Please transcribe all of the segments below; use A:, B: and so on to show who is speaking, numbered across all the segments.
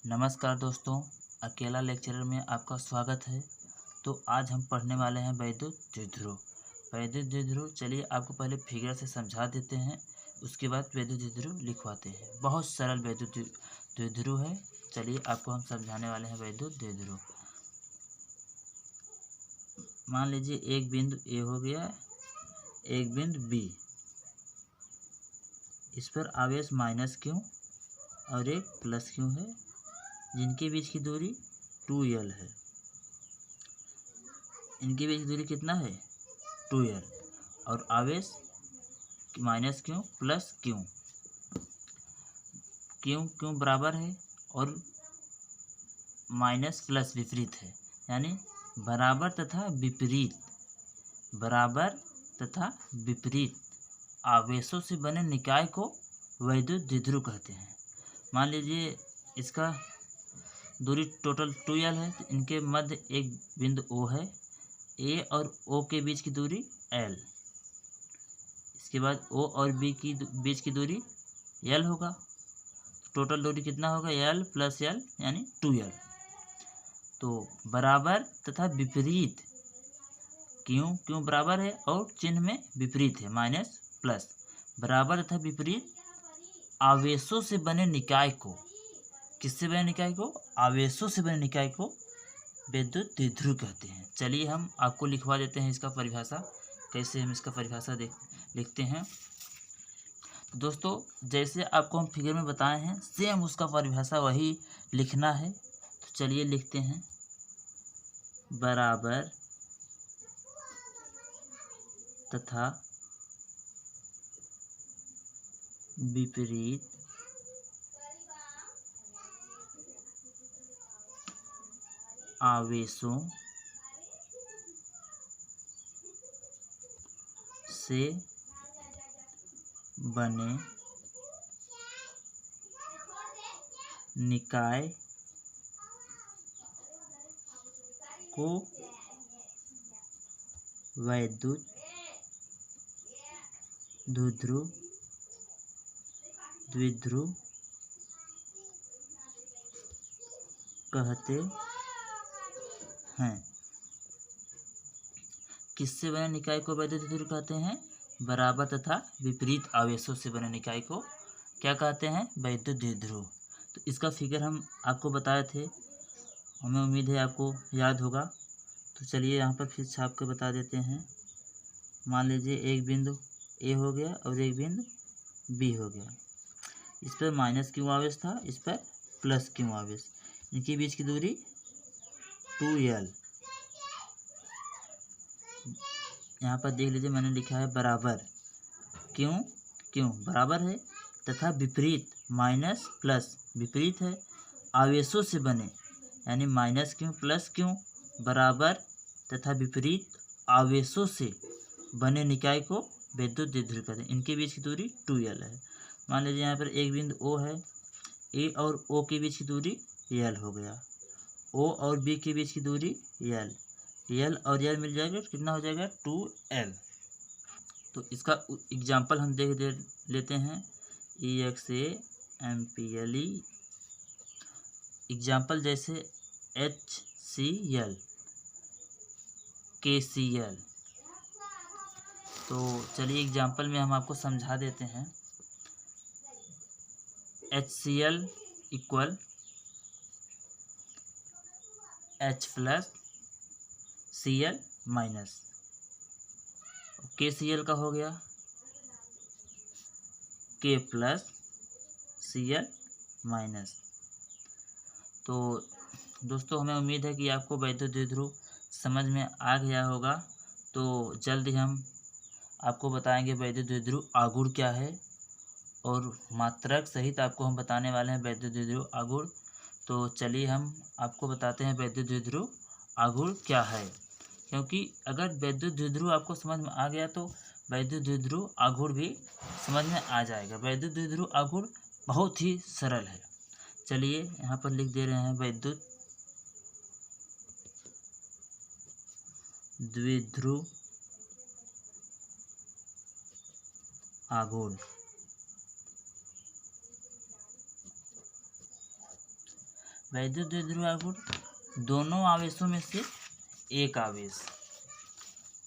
A: नमस्कार दोस्तों, अकेला लेक्चरर में आपका स्वागत है। तो आज हम पढ़ने वाले हैं वैद्युत द्विध्रुव। वैद्युत द्विध्रुव चलिए आपको पहले फिगर से समझा देते हैं, उसके बाद वैद्युत द्विध्रुव लिखवाते हैं। बहुत सरल वैद्युत द्विध्रुव है। चलिए आपको हम समझाने वाले हैं वैद्युत द्विध्रुव। मान लीजिए एक बिंदु ए हो गया, एक बिंदु बी, इस पर आवेश माइनस क्यू और एक प्लस क्यू है, जिनके बीच की दूरी 2l है। इनके बीच की दूरी कितना है? 2l। और आवेश minus Q plus Q, Q बराबर है और माइनस प्लस विपरीत है, यानी बराबर तथा विपरीत, बराबर तथा विपरीत आवेशों से बने निकाय को वैद्युत द्विध्रुव कहते हैं। मान लीजिए इसका दूरी टोटल 2l है, तो इनके मध्य एक बिंदु O है, A और O के बीच की दूरी l, इसके बाद O और B की बीच की दूरी l होगा। टोटल दूरी कितना होगा? l प्लस l यानी 2l। तो बराबर तथा विपरीत, क्यों बराबर है और चिन्ह में विपरीत है, माइनस प्लस, बराबर तथा विपरीत आवेशों से बने निकाय को, किससे बने निकाय को? आवेशों से बने निकाय को वैद्युत द्विध्रुव कहते हैं। चलिए हम आपको लिखवा देते हैं इसका परिभाषा, कैसे हम इसका परिभाषा लिखते हैं। तो दोस्तों, जैसे आपको हम फिगर में बताए हैं, सेम उसका परिभाषा वही लिखना है। तो चलिए लिखते हैं, बराबर तथा विपरीत आवेशों से बने निकाय को वैद्युत द्विध्रुव कहते हैं। किससे बने निकाय को वैद्युत द्विध्रुव कहते हैं? बराबर तथा विपरीत आवेशों से बने निकाय को क्या कहते हैं? वैद्युत द्विध्रुव। तो इसका फिगर हम आपको बताए थे, हमें उम्मीद है आपको याद होगा। तो चलिए यहाँ पर फिर छाप के बता देते हैं। मान लीजिए एक बिंदु ए हो गया और एक बिंदु बी हो गया। इस पर माइनस क्यू आवेश था, इस पर प्लस क्यू आवेश, इनके बीच की दूरी 2l। यहाँ पर देख लीजिए, मैंने लिखा है बराबर, क्यों बराबर है तथा विपरीत, माइनस प्लस विपरीत है, आवेशों से बने, यानी माइनस क्यू प्लस क्यू बराबर तथा विपरीत आवेशों से बने निकाय को वैद्युत द्विध्रुव कहते हैं। इनके बीच की दूरी 2l है। मान लीजिए यहाँ पर एक बिंदु O है, A और O के बीच की दूरी l हो गया, O और B के बीच की दूरी l और l मिल जाएगा, कितना हो जाएगा? 2l। तो इसका एग्जाम्पल हम देख लेते हैं, EXAMPLE एग्जाम्पल जैसे HCl, KCl। तो चलिए एग्जाम्पल में हम आपको समझा देते हैं। HCl equal H plus Cl minus, KCl का हो गया K प्लस Cl माइनस। तो दोस्तों, हमें उम्मीद है कि आपको वैद्युत द्विध्रुव समझ में आ गया होगा। तो जल्द ही हम आपको बताएंगे वैद्युत द्विध्रुव आघूर्ण क्या है, और मात्रक सहित आपको हम बताने वाले हैं वैद्युत द्विध्रुव आघूर्ण। तो चलिए हम आपको बताते हैं वैद्युत द्विध्रुव आघूर्ण क्या है, क्योंकि अगर वैद्युत द्विध्रुव आपको समझ में आ गया तो वैद्युत द्विध्रुव आघूर्ण भी समझ में आ जाएगा। वैद्युत द्विध्रुव आघूर्ण बहुत ही सरल है। चलिए यहाँ पर लिख दे रहे हैं, वैद्युत द्विध्रुव आघूर्ण। वैद्युत द्विध्रुव आघूर्ण दोनों आवेशों में से एक आवेश।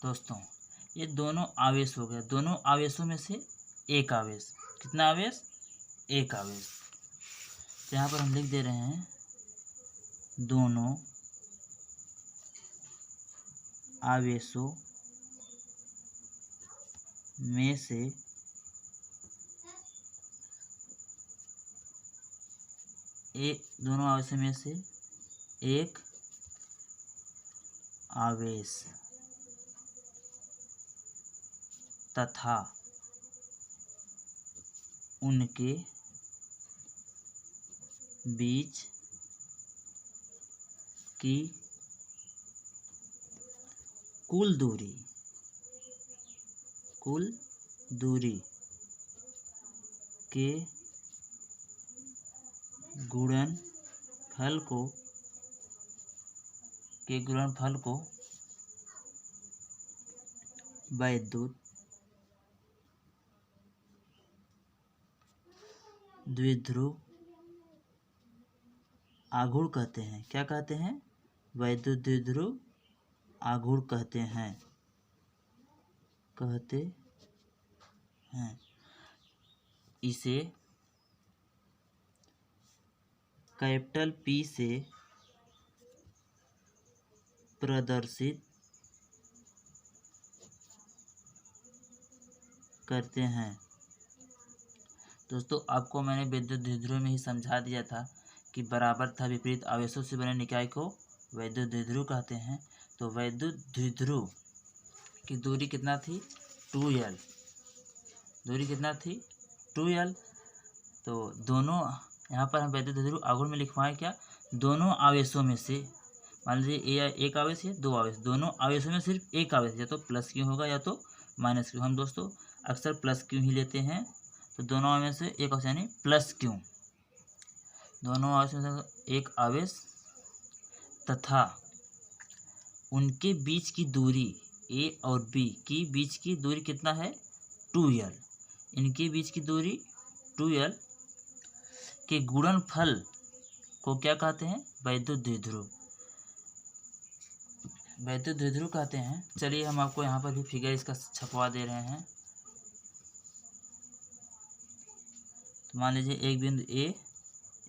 A: दोस्तों ये दोनों आवेश हो गया, दोनों आवेशों में से एक आवेश। कितना आवेश? एक आवेश। तो यहाँ पर हम लिख दे रहे हैं दोनों आवेशों में से दोनों आवेशों में से एक आवेश तथा उनके बीच की कुल दूरी के गुणनफल को वैद्युत द्विध्रुव आघूर्ण कहते हैं। क्या कहते हैं? वैद्युत द्विध्रुव आघूर्ण कहते हैं। इसे कैपिटल P से प्रदर्शित करते हैं। दोस्तों आपको मैंने वैद्युत द्विध्रुव में ही समझा दिया था कि बराबर तथा विपरीत आवेशों से बने निकाय को वैद्युत द्विध्रुव कहते हैं। तो वैद्युत द्विध्रुव की दूरी कितना थी? 2L। दूरी कितना थी? 2L। तो दोनों यहाँ पर हम वैद्युत द्विध्रुव आघूर्ण में लिखवाएं क्या? दोनों आवेशों में से, मान लीजिए एक आवेश है, दो आवेश, दोनों आवेशों में सिर्फ एक आवेश, या तो प्लस क्यू होगा या तो माइनस क्यू। हम दोस्तों अक्सर प्लस क्यू ही लेते हैं। तो दोनों आवेश में से एक आवेश यानी प्लस क्यू। दोनों आवेश में से एक आवेश तथा उनके बीच की दूरी A और B की बीच की दूरी कितना है? 2L। इनके बीच की दूरी 2L के गुणनफल को क्या कहते हैं? वैद्युत द्विध्रुव। वैद्युत द्विध्रुव कहते हैं। चलिए हम आपको यहाँ पर भी फिगर इसका छपवा दे रहे हैं। तो मान लीजिए एक बिंदु A,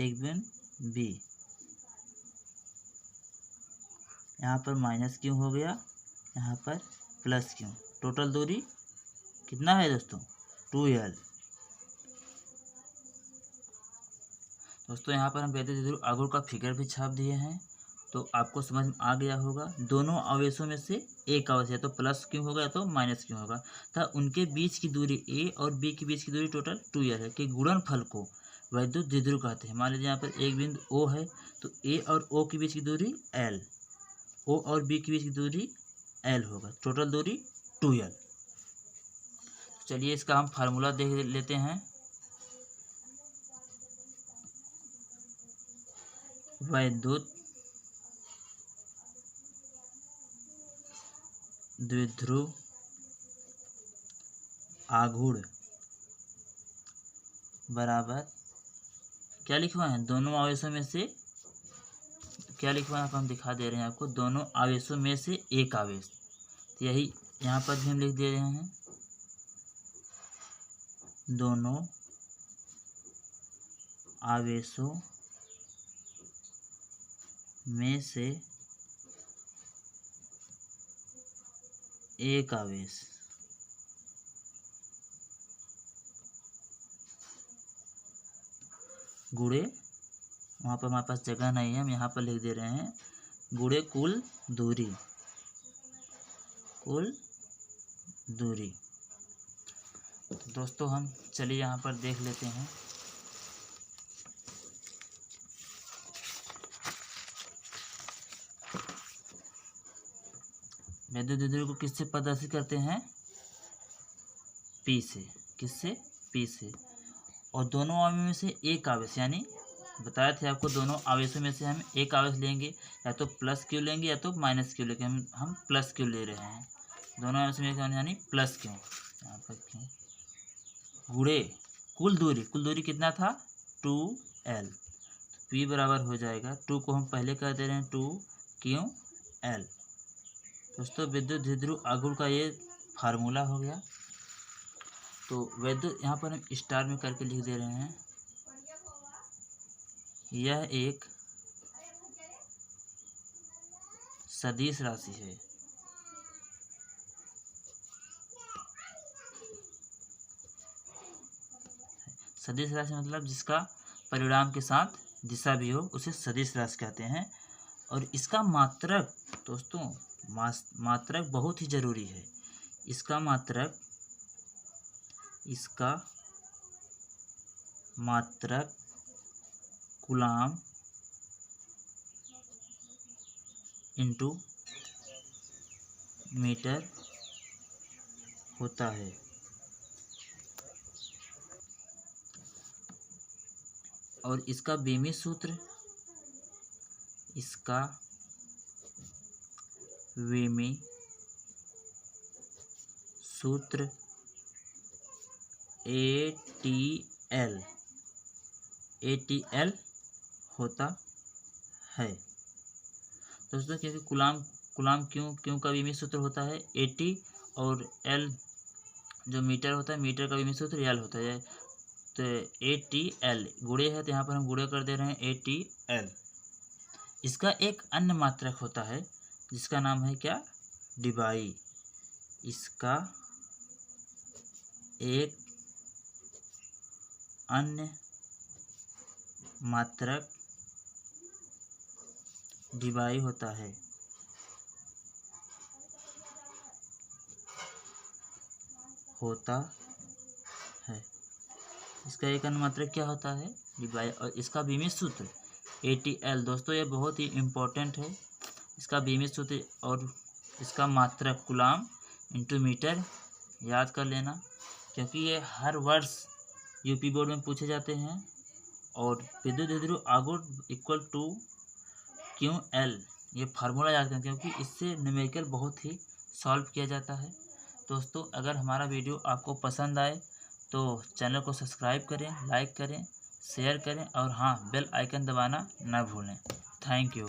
A: एक बिंदु B, यहाँ पर माइनस क्यू हो गया, यहाँ पर प्लस क्यू। टोटल दूरी कितना है दोस्तों? 2L। दोस्तों यहाँ पर हम वैद्युत द्विध्रुव आघूर्ण का फिगर भी छाप दिए हैं, तो आपको समझ में आ गया होगा। दोनों आवेशों में से एक आवेश, या तो प्लस क्यू होगा या तो माइनस क्यू होगा, तथा उनके बीच की दूरी A और B के बीच की दूरी टोटल 2L है कि गुणनफल को वैद्युत द्विध्रुव कहते हैं। मान लीजिए यहाँ पर एक बिंदु O है, तो A और O के बीच की दूरी L, O और B के बीच की दूरी L होगा, टोटल दूरी 2L। चलिए इसका हम फार्मूला देख लेते हैं। वैद्युत द्विध्रुव आघूर्ण बराबर क्या लिखवाए हैं? दोनों आवेशों में से क्या लिखवाए हैं? हम दिखा दे रहे हैं आपको, दोनों आवेशों में से एक आवेश। तो यही यहाँ पर भी हम लिख दे रहे हैं, दोनों आवेशों में से एक आवेश गुणे, वहाँ पर हमारे पास जगह नहीं है, हम यहाँ पर लिख दे रहे हैं, गुणे कुल दूरी। दोस्तों हम चलिए यहाँ पर देख लेते हैं। वैद्युत द्विध्रुव को किससे प्रदर्शित करते हैं? P से। किससे? P से। और दोनों आवेशों में से एक आवेश, यानी बताया था आपको, दोनों आवेशों में से हम एक आवेश लेंगे, या तो प्लस क्यू लेंगे या तो माइनस क्यू लेंगे। हम प्लस क्यू ले रहे हैं। दोनों आवेशों में यानी प्लस क्यू, यहाँ पर क्यू, गुणे कुल दूरी। कुल दूरी कितना था? 2L। P बराबर हो जाएगा, 2 को हम पहले कर दे रहे हैं 2Ql। दोस्तों विद्युत द्विध्रुव आघूर्ण का ये फार्मूला हो गया। तो विद्युत यहाँ पर हम स्टार में करके लिख दे रहे हैं, यह एक सदिश राशि है। सदिश राशि मतलब जिसका परिणाम के साथ दिशा भी हो, उसे सदिश राशि कहते हैं। और इसका मात्रक दोस्तों, मात्रक बहुत ही जरूरी है। इसका मात्रक कूलाम इंटू मीटर होता है। और इसका बीमी सूत्र, ATL होता है। दोस्तों क्योंकि कूलाम क्यों का बीमी सूत्र होता है AT, और L जो मीटर होता है, मीटर का बीमी सूत्र L होता है। तो ATL गुणे है, तो यहाँ पर हम गुणे कर दे रहे हैं ATL। इसका एक अन्य मात्रक होता है जिसका नाम है क्या, डिबाई। इसका एक अन्य मात्रक डिबाई होता है। इसका एक अन्य मात्रक क्या होता है, डिबाई। और इसका बीमी सूत्र ATL। दोस्तों ये बहुत ही इम्पोर्टेंट है। इसका बीमी सूत्र और इसका मात्रक कूलाम इंटू मीटर याद कर लेना, क्योंकि ये हर वर्ष यूपी बोर्ड में पूछे जाते हैं। और विद्युत द्विध्रुव आघूर्ण इक्वल टू QL, ये फार्मूला याद करें, क्योंकि इससे न्यूमेरिकल बहुत ही सॉल्व किया जाता है। दोस्तों अगर हमारा वीडियो आपको पसंद आए तो चैनल को सब्सक्राइब करें, लाइक करें, शेयर करें, और हाँ, बेल आइकन दबाना ना भूलें। Thank you.